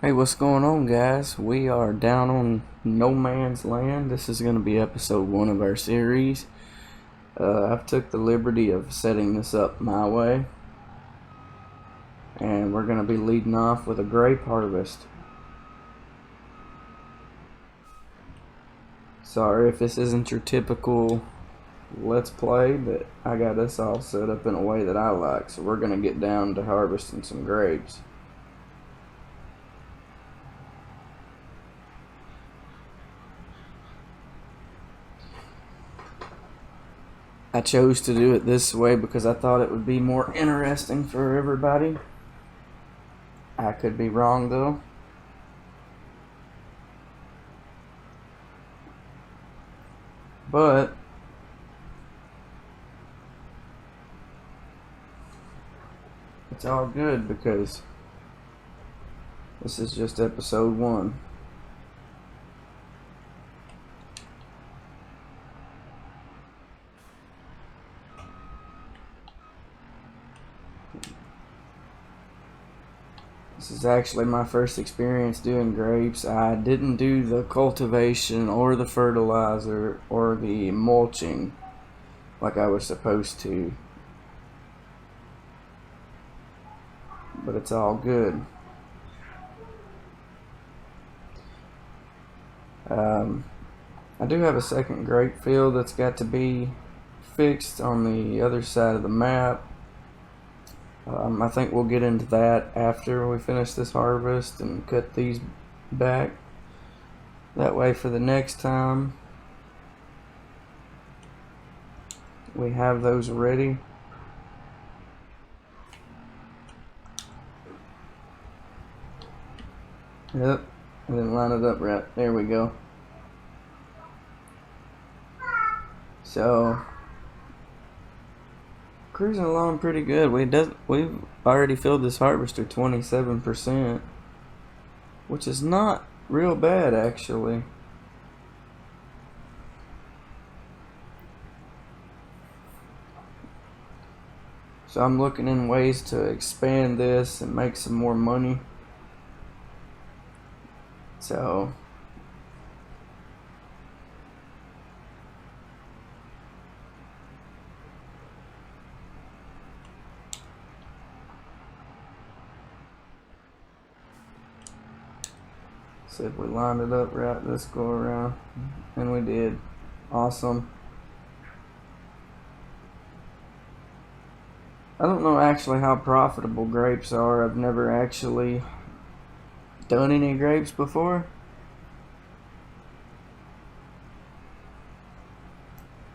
Hey, what's going on, guys? We are down on no man's land. This is going to be episode 1 of our series. I've took the liberty of setting this up my way, and we're going to be leading off with a grape harvest. Sorry if this isn't your typical let's play, but I got this all set up in a way that I like, so we're going to get down to harvesting some grapes. I chose to do it this way because I thought it would be more interesting for everybody. I could be wrong though. But it's all good because this is just episode 1. This is actually my first experience doing grapes. I didn't do the cultivation or the fertilizer or the mulching like I was supposed to. But it's all good. I do have a second grape field that's got to be fixed on the other side of the map. I think we'll get into that after we finish this harvest and cut these back. That way for the next time we have those ready. Yep, I didn't line it up right. There we go. So cruising along pretty good. We've already filled this harvester 27%, which is not real bad actually. So I'm looking in ways to expand this and make some more money. So see if we lined it up right this go around, and we did. Awesome. I don't know actually how profitable grapes are. I've never actually done any grapes before,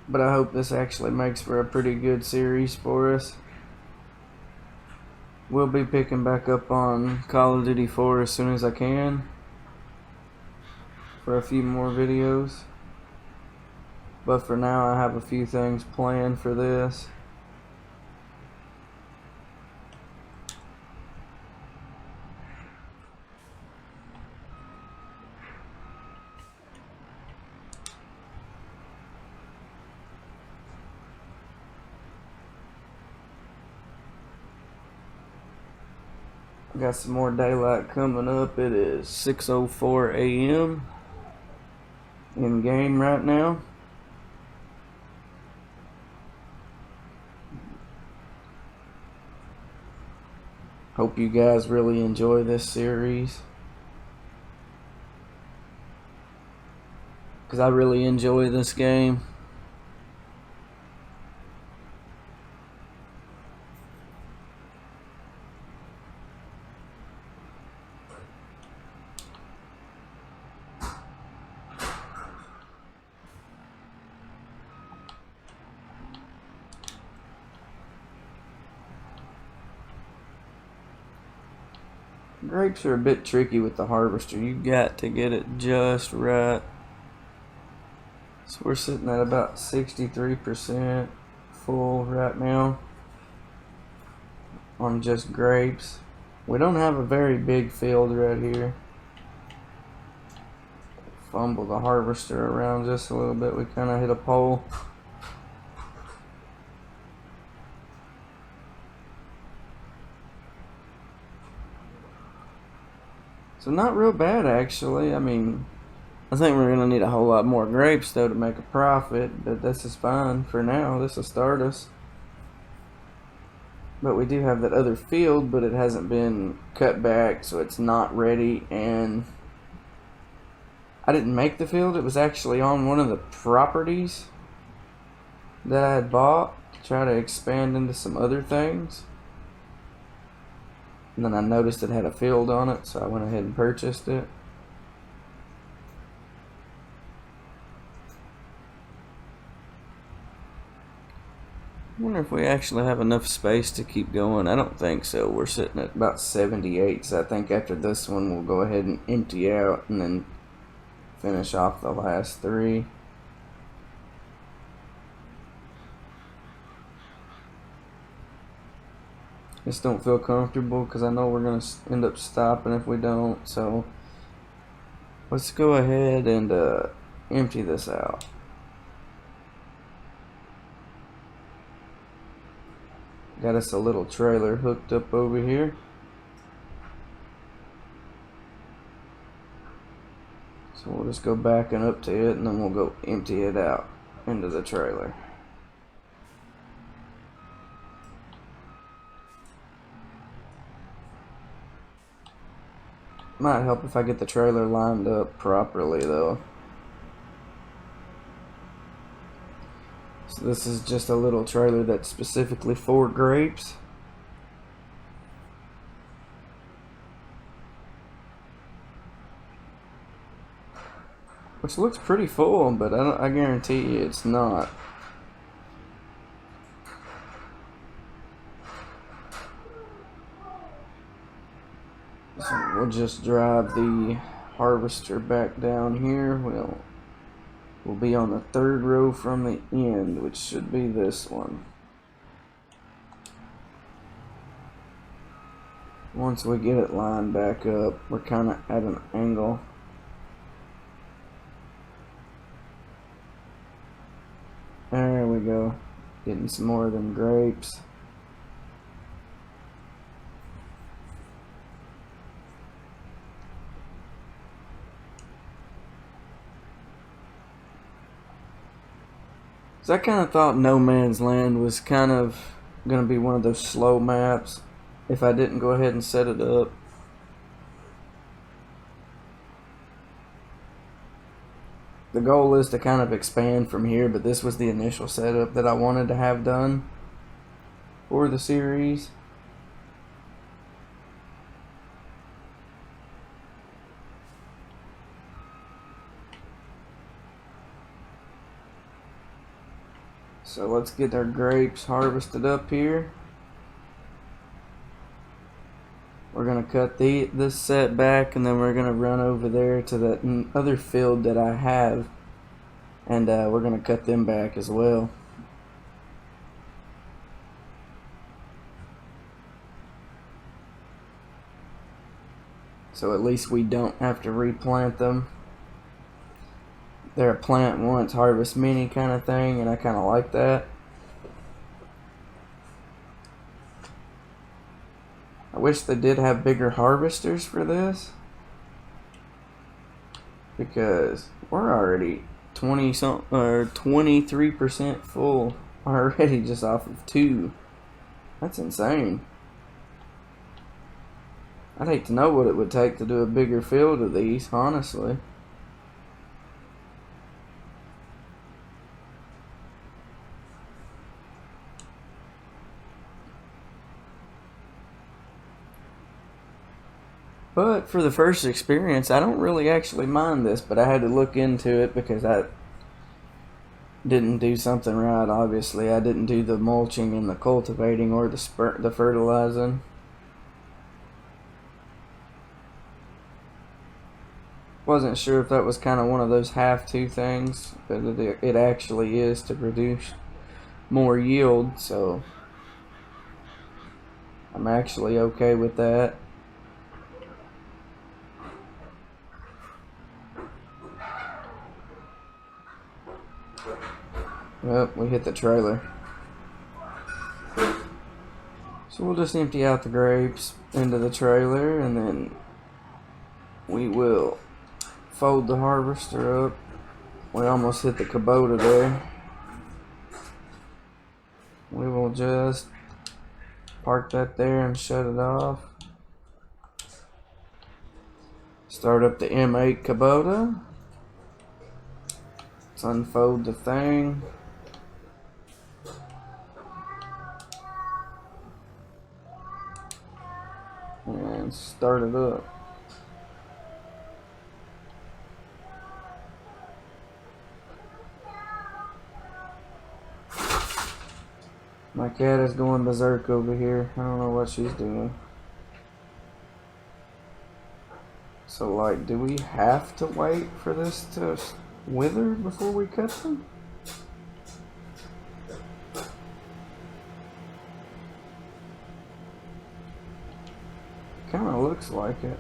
but I hope this actually makes for a pretty good series for us. We'll be picking back up on Call of Duty 4 as soon as I can for a few more videos, but for now I have a few things planned for this. Got some more daylight coming up. It is 6:04 a.m. in game right now. Hope you guys really enjoy this series, because I really enjoy this game. Grapes are a bit tricky with the harvester. You got to get it just right. So we're sitting at about 63% full right now on just grapes. We don't have a very big field right here. Fumble the harvester around just a little bit. We kind of hit a pole. So not real bad actually. I mean, I think we're gonna need a whole lot more grapes though to make a profit, but this is fine for now. This will start us. But we do have that other field, but it hasn't been cut back, so it's not ready. And I didn't make the field. It was actually on one of the properties that I had bought to try to expand into some other things. And then I noticed it had a field on it, so I went ahead and purchased it. I wonder if we actually have enough space to keep going. I don't think so. We're sitting at about 78, so I think after this one we'll go ahead and empty out and then finish off the last 3. Just don't feel comfortable because I know we're going to end up stopping if we don't. So let's go ahead and empty this out. Got us a little trailer hooked up over here. So we'll just go backing up to it and then we'll go empty it out into the trailer. Might help if I get the trailer lined up properly though. So this is just a little trailer that's specifically for grapes. Which looks pretty full, but I guarantee you it's not. So we'll just drive the harvester back down here. We'll be on the 3rd row from the end, which should be this one. Once we get it lined back up, we're kind of at an angle. There we go. Getting some more of them grapes. So I kind of thought No Man's Land was kind of going to be one of those slow maps if I didn't go ahead and set it up. The goal is to kind of expand from here, but this was the initial setup that I wanted to have done for the series. So let's get our grapes harvested up here. We're going to cut this set back, and then we're going to run over there to that other field that I have, and we're going to cut them back as well. So at least we don't have to replant them. They're a plant once, harvest many kind of thing, and I kind of like that. I wish they did have bigger harvesters for this, because we're already 23% full already just off of 2. That's insane. I'd hate to know what it would take to do a bigger field of these, honestly. But for the first experience, I don't really actually mind this, but I had to look into it because I didn't do something right, obviously. I didn't do the mulching and the cultivating or the fertilizing. Wasn't sure if that was kind of one of those have-to things, but it actually is to produce more yield, so I'm actually okay with that. Well, we hit the trailer. So we'll just empty out the grapes into the trailer and then we will fold the harvester up. We almost hit the Kubota there. We will just park that there and shut it off. Start up the M8 Kubota. Let's unfold the thing. And start it up. My cat is going berserk over here. I don't know what she's doing. So, like, do we have to wait for this to wither before we cut them? Kinda looks like it.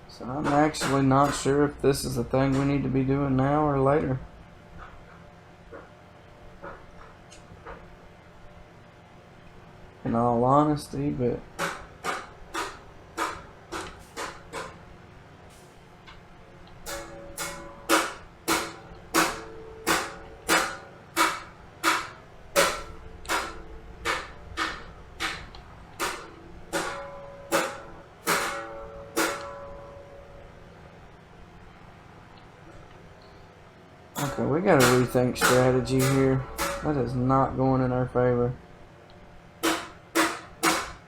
So I'm actually not sure if this is a thing we need to be doing now or later. In all honesty, but okay, we gotta rethink strategy here. That is not going in our favor.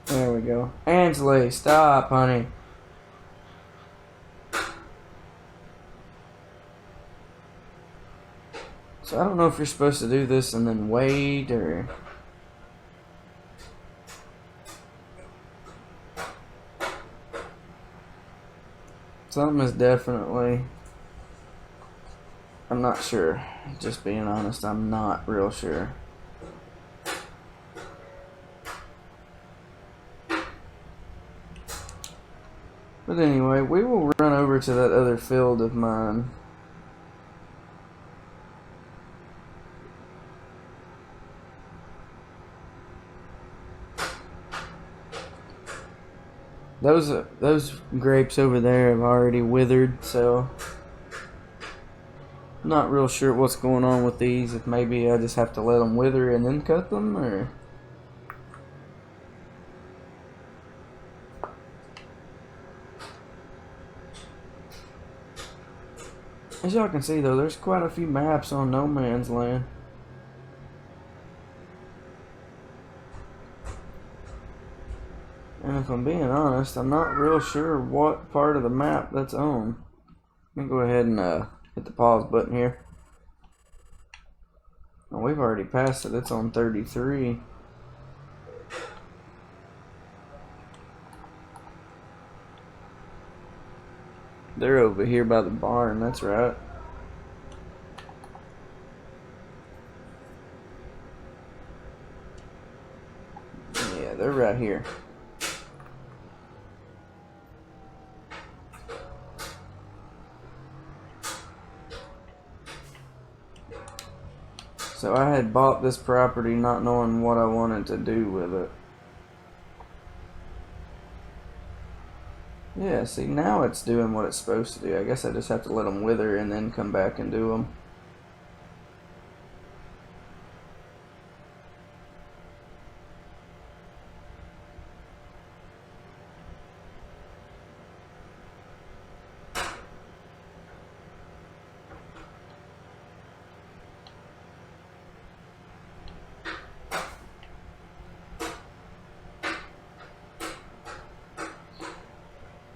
There we go. Ansley, stop, honey. So I don't know if you're supposed to do this and then wait or... Something is definitely... I'm not sure. Just being honest, I'm not real sure. But anyway, we will run over to that other field of mine. Those grapes over there have already withered, so I'm not real sure what's going on with these. If maybe I just have to let them wither and then cut them, or... As y'all can see though, there's quite a few maps on No Man's Land. And if I'm being honest, I'm not real sure what part of the map that's on. Let me go ahead and hit the pause button here. Oh, we've already passed it. It's on 33. They're over here by the barn, that's right. Yeah, they're right here. So I had bought this property not knowing what I wanted to do with it. Yeah, see, now it's doing what it's supposed to do. I guess I just have to let them wither and then come back and do them.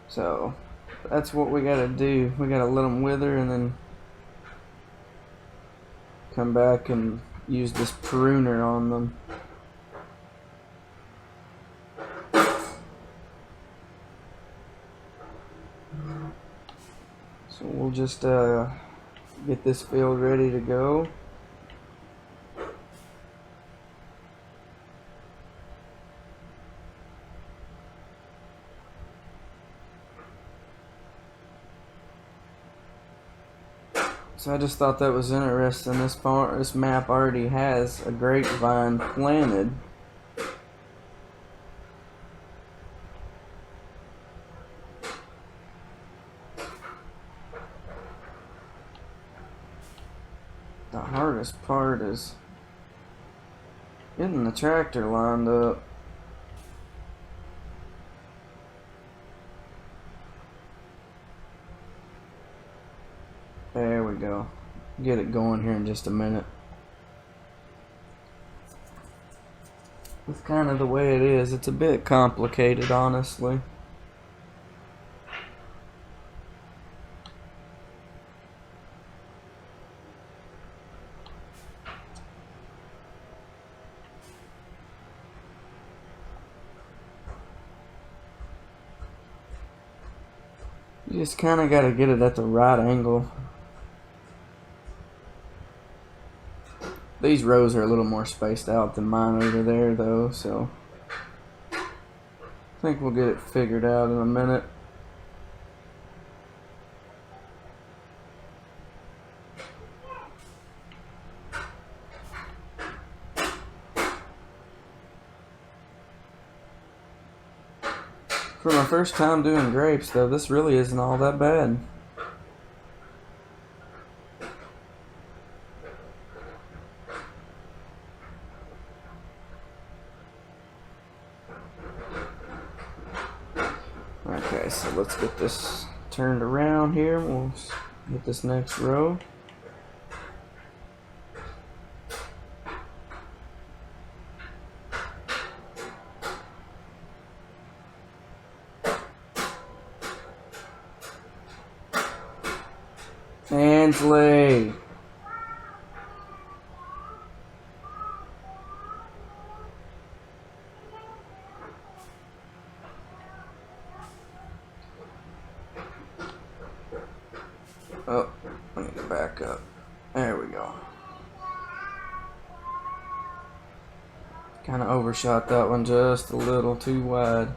So that's what we gotta do. We gotta let them wither and then come back and use this pruner on them. So we'll just get this field ready to go. So I just thought that was interesting. This map already has a grapevine planted. The hardest part is getting the tractor lined up. There we go. Get it going here in just a minute. It's kind of the way it is. It's a bit complicated, honestly. You just kind of got to get it at the right angle. These rows are a little more spaced out than mine over there, though, so I think we'll get it figured out in a minute. For my first time doing grapes, though, this really isn't all that bad. Okay, so let's get this turned around here. We'll get this next row. Ansley. Oh, I need to back up. There we go. Kind of overshot that one just a little too wide.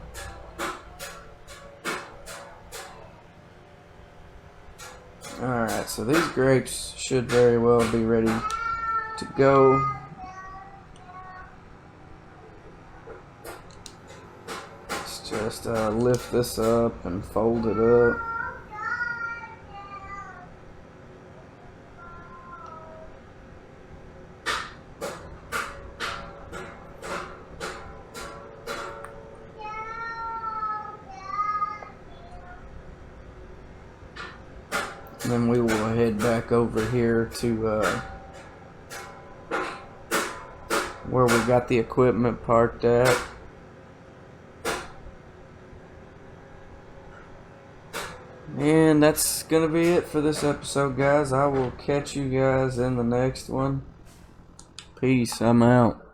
Alright, so these grapes should very well be ready to go. Let's just lift this up and fold it up. And then we will head back over here to where we got the equipment parked at. And that's gonna be it for this episode, guys. I will catch you guys in the next one. Peace. I'm out.